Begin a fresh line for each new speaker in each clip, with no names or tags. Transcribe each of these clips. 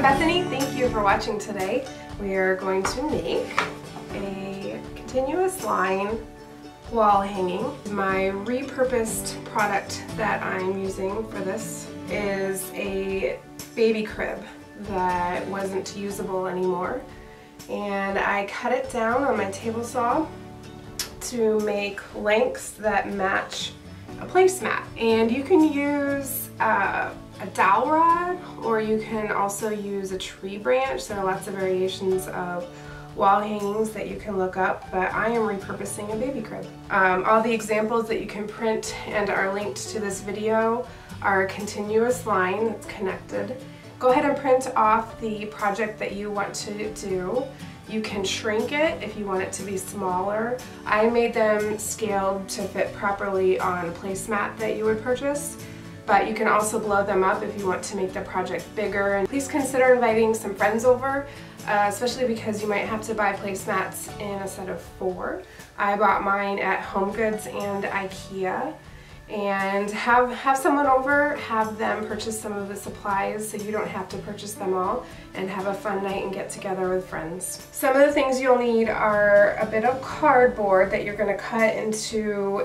I'm Bethany. Thank you for watching today. We are going to make a continuous line wall hanging. My repurposed product that I'm using for this is a baby crib that wasn't usable anymore, and I cut it down on my table saw to make lengths that match a placemat. And you can use a dowel rod, or you can also use a tree branch. There are lots of variations of wall hangings that you can look up, but I am repurposing a baby crib. All the examples that you can print and are linked to this video are a continuous line that's connected. Go ahead and print off the project that you want to do. You can shrink it if you want it to be smaller. I made them scaled to fit properly on a placemat that you would purchase, but you can also blow them up if you want to make the project bigger. And please consider inviting some friends over, especially because you might have to buy placemats in a set of 4. I bought mine at HomeGoods and IKEA. And have someone over, have them purchase some of the supplies so you don't have to purchase them all, and have a fun night and get together with friends. Some of the things you'll need are a bit of cardboard that you're going to cut into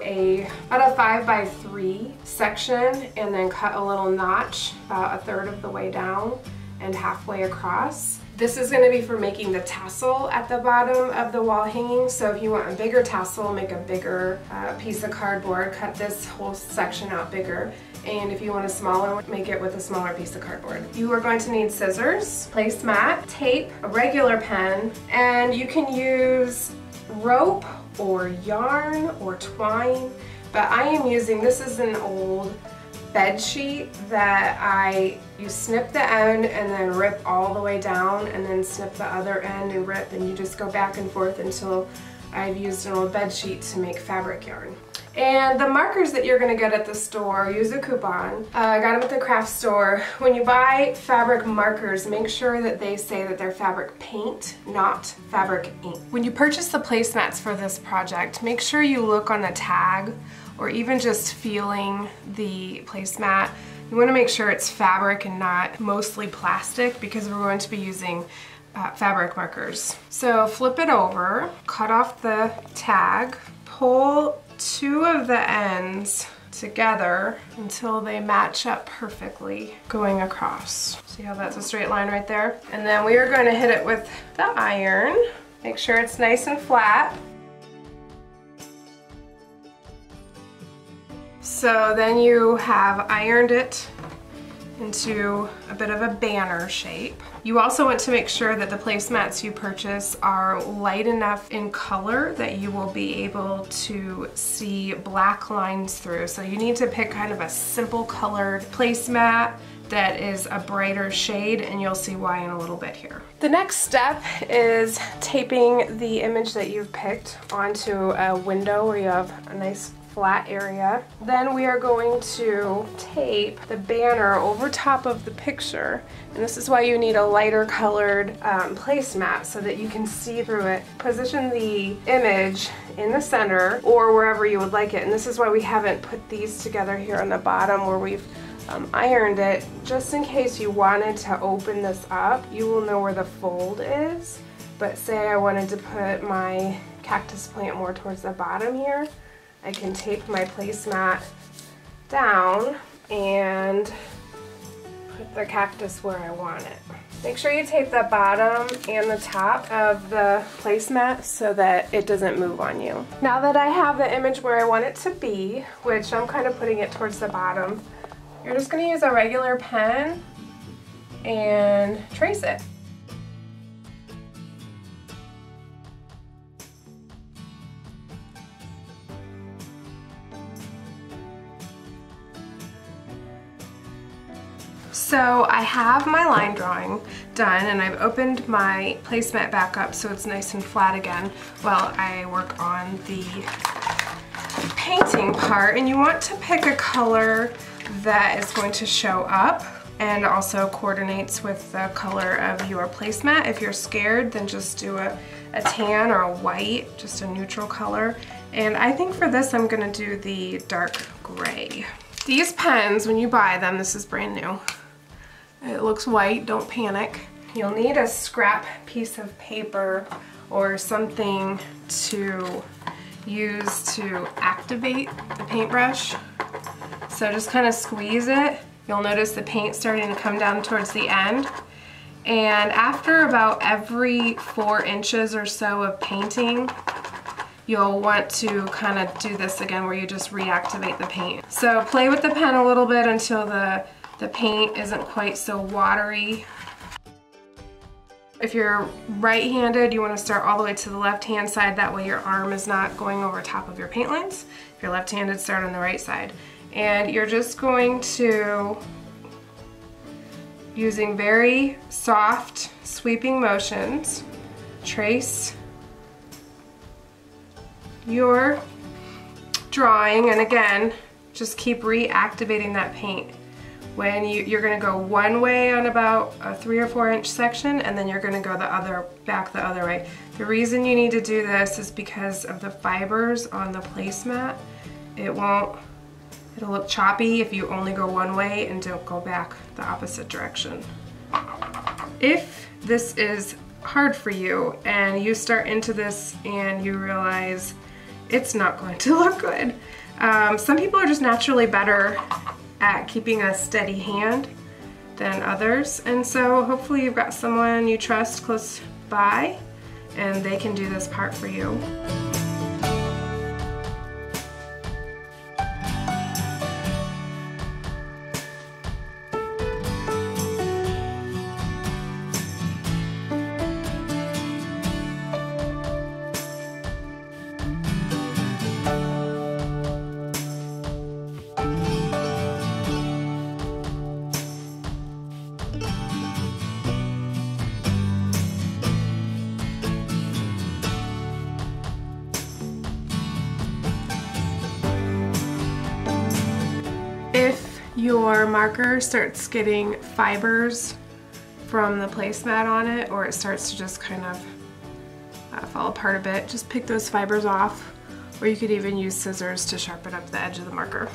about a 5x3 section, and then cut a little notch about 1/3 of the way down and halfway across. This is going to be for making the tassel at the bottom of the wall hanging, so if you want a bigger tassel, make a bigger piece of cardboard, cut this whole section out bigger, and if you want a smaller one, make it with a smaller piece of cardboard. You are going to need scissors, placemat, tape, a regular pen, and you can use rope or yarn or twine, but I am using, this is an old bed sheet that you snip the end and then rip all the way down, and then snip the other end and rip, and you just go back and forth until I've used an old bed sheet to make fabric yarn. And the markers that you're going to get at the store, use a coupon. I got them at the craft store. When you buy fabric markers, make sure that they say that they're fabric paint, not fabric ink. When you purchase the placemats for this project, make sure you look on the tag, or even just feeling the placemat. You want to make sure it's fabric and not mostly plastic, because we're going to be using fabric markers. So flip it over, cut off the tag, pull 2 of the ends together until they match up perfectly going across. See how that's a straight line right there? And then we are going to hit it with the iron. Make sure it's nice and flat. So then you have ironed it into a bit of a banner shape. You also want to make sure that the placemats you purchase are light enough in color that you will be able to see black lines through. So you need to pick kind of a simple colored placemat that is a brighter shade, and you'll see why in a little bit here. The next step is taping the image that you've picked onto a window where you have a nice flat area. Then we are going to tape the banner over top of the picture, and this is why you need a lighter colored placemat so that you can see through it. Position the image in the center or wherever you would like it, and this is why we haven't put these together here on the bottom where we've ironed it, just in case you wanted to open this up. You will know where the fold is, but say I wanted to put my cactus plant more towards the bottom here, I can tape my placemat down and put the cactus where I want it. Make sure you tape the bottom and the top of the placemat so that it doesn't move on you. Now that I have the image where I want it to be, which I'm kind of putting it towards the bottom, you're just going to use a regular pen and trace it. So I have my line drawing done, and I've opened my placemat back up so it's nice and flat again while I work on the painting part. And you want to pick a color that is going to show up and also coordinates with the color of your placemat. If you're scared, then just do a tan or a white, just a neutral color. And I think for this I'm gonna do the dark gray. These pens, when you buy them, this is brand new, it looks white, don't panic. You'll need a scrap piece of paper or something to use to activate the paintbrush. So just kind of squeeze it. You'll notice the paint starting to come down towards the end. And after about every 4 inches or so of painting, you'll want to kind of do this again where you just reactivate the paint. So play with the pen a little bit until the paint isn't quite so watery. If you're right-handed, you want to start all the way to the left-hand side. That way your arm is not going over top of your paint lines. If you're left-handed, start on the right side. And you're just going to, using very soft sweeping motions, trace your drawing, and again, just keep reactivating that paint. When you're going to go one way on about a 3 or 4 inch section, and then you're going to go back the other way. The reason you need to do this is because of the fibers on the placemat. It'll look choppy if you only go one way and don't go back the opposite direction. If this is hard for you and you start into this and you realize it's not going to look good, some people are just naturally better at keeping a steady hand than others, and so hopefully you've got someone you trust close by and they can do this part for you. If your marker starts getting fibers from the placemat on it, or it starts to just kind of fall apart a bit, just pick those fibers off, or you could even use scissors to sharpen up the edge of the marker.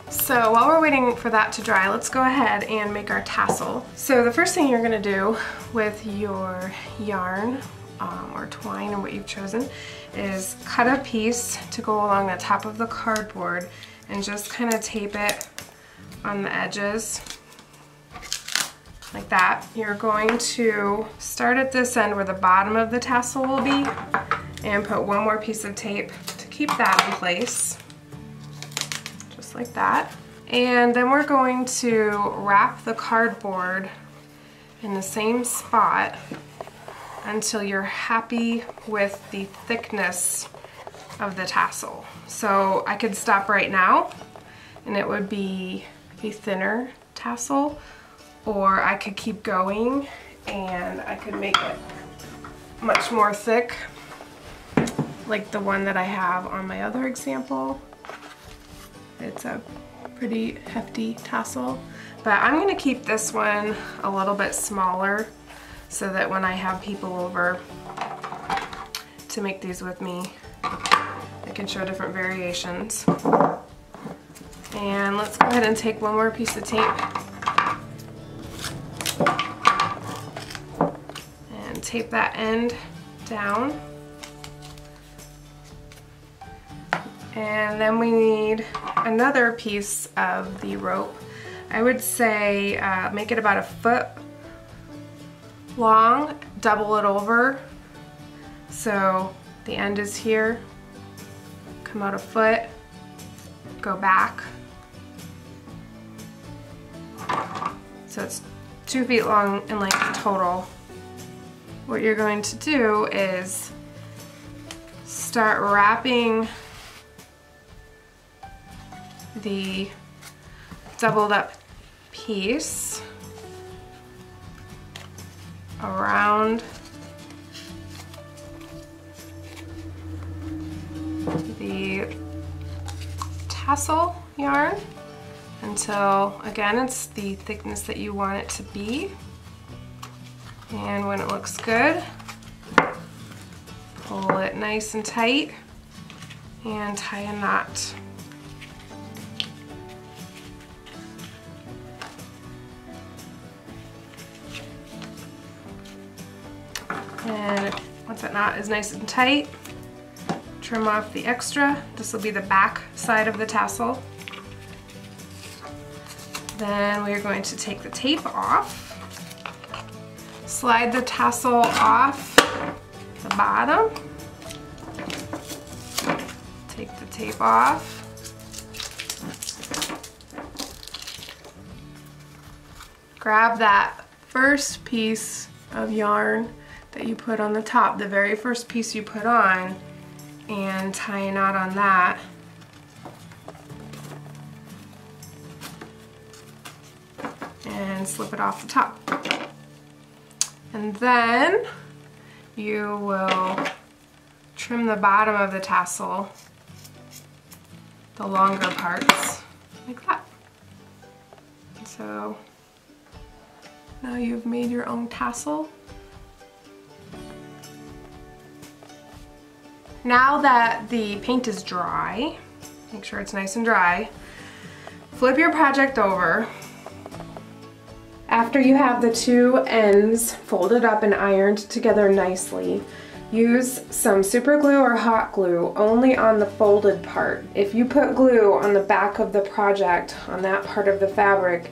So while we're waiting for that to dry, let's go ahead and make our tassel. So the first thing you're going to do with your yarn or twine or what you've chosen is cut a piece to go along the top of the cardboard and just kind of tape it on the edges like that. You're going to start at this end where the bottom of the tassel will be and put one more piece of tape to keep that in place, just like that. And then we're going to wrap the cardboard in the same spot until you're happy with the thickness of the tassel. So I could stop right now and it would be a thinner tassel, or I could keep going and I could make it much more thick, like the one that I have on my other example. It's a pretty hefty tassel, but I'm going to keep this one a little bit smaller so that when I have people over to make these with me, I can show different variations. And let's go ahead and take one more piece of tape and tape that end down. And then we need another piece of the rope. I would say make it about 1 foot long, double it over. So the end is here, come out 1 foot, go back. So it's 2 feet long in length total. What you're going to do is start wrapping the doubled up piece around the tassel yarn until, again, it's the thickness that you want it to be. And when it looks good, pull it nice and tight and tie a knot. And once that knot is nice and tight, trim off the extra. This will be the back side of the tassel. Then we are going to take the tape off. Slide the tassel off the bottom. Take the tape off. Grab that first piece of yarn that you put on the top, the very first piece you put on, and tie a knot on that. And slip it off the top. And then you will trim the bottom of the tassel, the longer parts, like that. So now you've made your own tassel. Now that the paint is dry, make sure it's nice and dry, flip your project over. After you have the two ends folded up and ironed together nicely, use some super glue or hot glue only on the folded part. If you put glue on the back of the project, on that part of the fabric,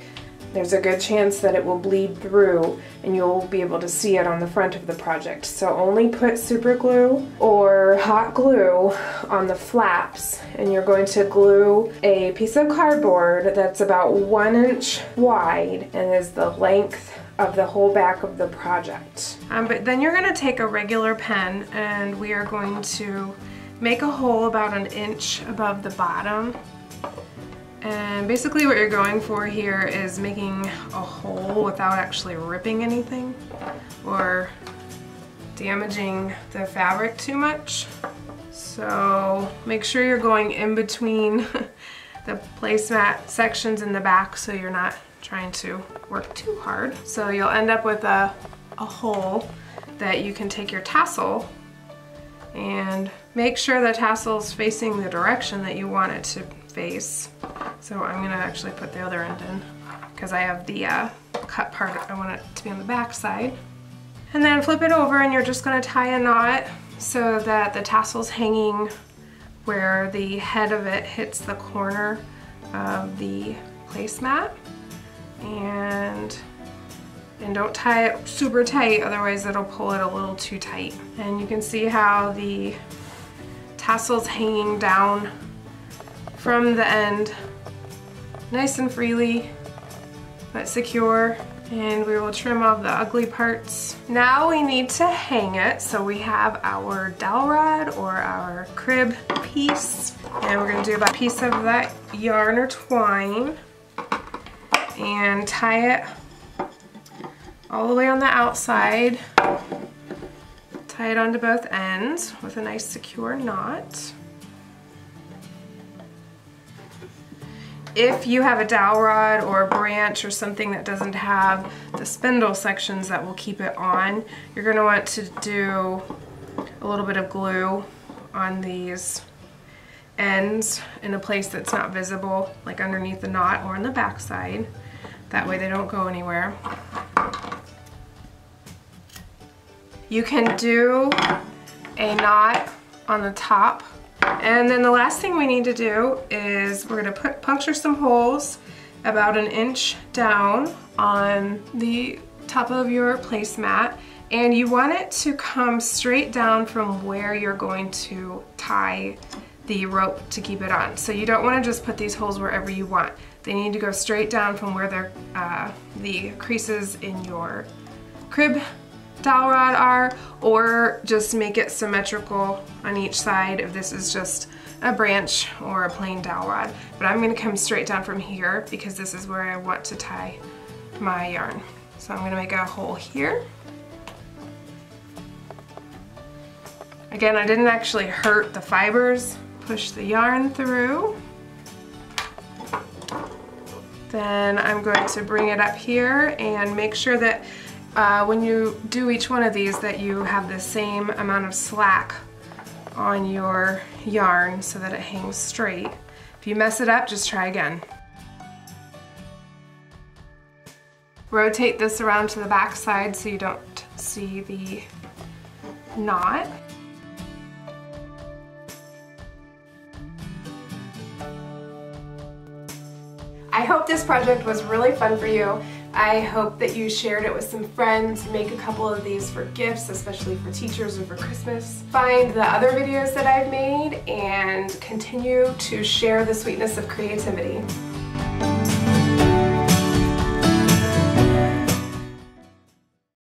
there's a good chance that it will bleed through and you'll be able to see it on the front of the project. So only put super glue or hot glue on the flaps, and you're going to glue a piece of cardboard that's about 1 inch wide and is the length of the whole back of the project. But then you're going to take a regular pen and we are going to make a hole about 1 inch above the bottom. And basically what you're going for here is making a hole without actually ripping anything or damaging the fabric too much. So make sure you're going in between the placemat sections in the back so you're not trying to work too hard. So you'll end up with a hole that you can take your tassel, and make sure the tassel's facing the direction that you want it to face. So I'm gonna actually put the other end in because I have the cut part. I want it to be on the back side. And then flip it over and you're just gonna tie a knot so that the tassel's hanging where the head of it hits the corner of the placemat. And don't tie it super tight, otherwise it'll pull it a little too tight. And you can see how the tassel's hanging down from the end, nice and freely, but secure. And we will trim off the ugly parts. Now we need to hang it, so we have our dowel rod or our crib piece, and we're gonna do about a piece of that yarn or twine and tie it all the way on the outside. Tie it onto both ends with a nice secure knot. If you have a dowel rod or a branch or something that doesn't have the spindle sections that will keep it on, you're going to want to do a little bit of glue on these ends in a place that's not visible, like underneath the knot or on the back side. That way they don't go anywhere. You can do a knot on the top. And then the last thing we need to do is we're going to puncture some holes about 1 inch down on the top of your placemat, and you want it to come straight down from where you're going to tie the rope to keep it on. So you don't want to just put these holes wherever you want. They need to go straight down from where the creases in your crib dowel rod are, or just make it symmetrical on each side if this is just a branch or a plain dowel rod. But I'm going to come straight down from here because this is where I want to tie my yarn. So I'm going to make a hole here. Again, I didn't actually hurt the fibers. Push the yarn through. Then I'm going to bring it up here and make sure that when you do each one of these that you have the same amount of slack on your yarn so that it hangs straight. If you mess it up, just try again. Rotate this around to the back side so you don't see the knot. I hope this project was really fun for you. I hope that you shared it with some friends. Make a couple of these for gifts, especially for teachers or for Christmas. Find the other videos that I've made and continue to share the sweetness of creativity.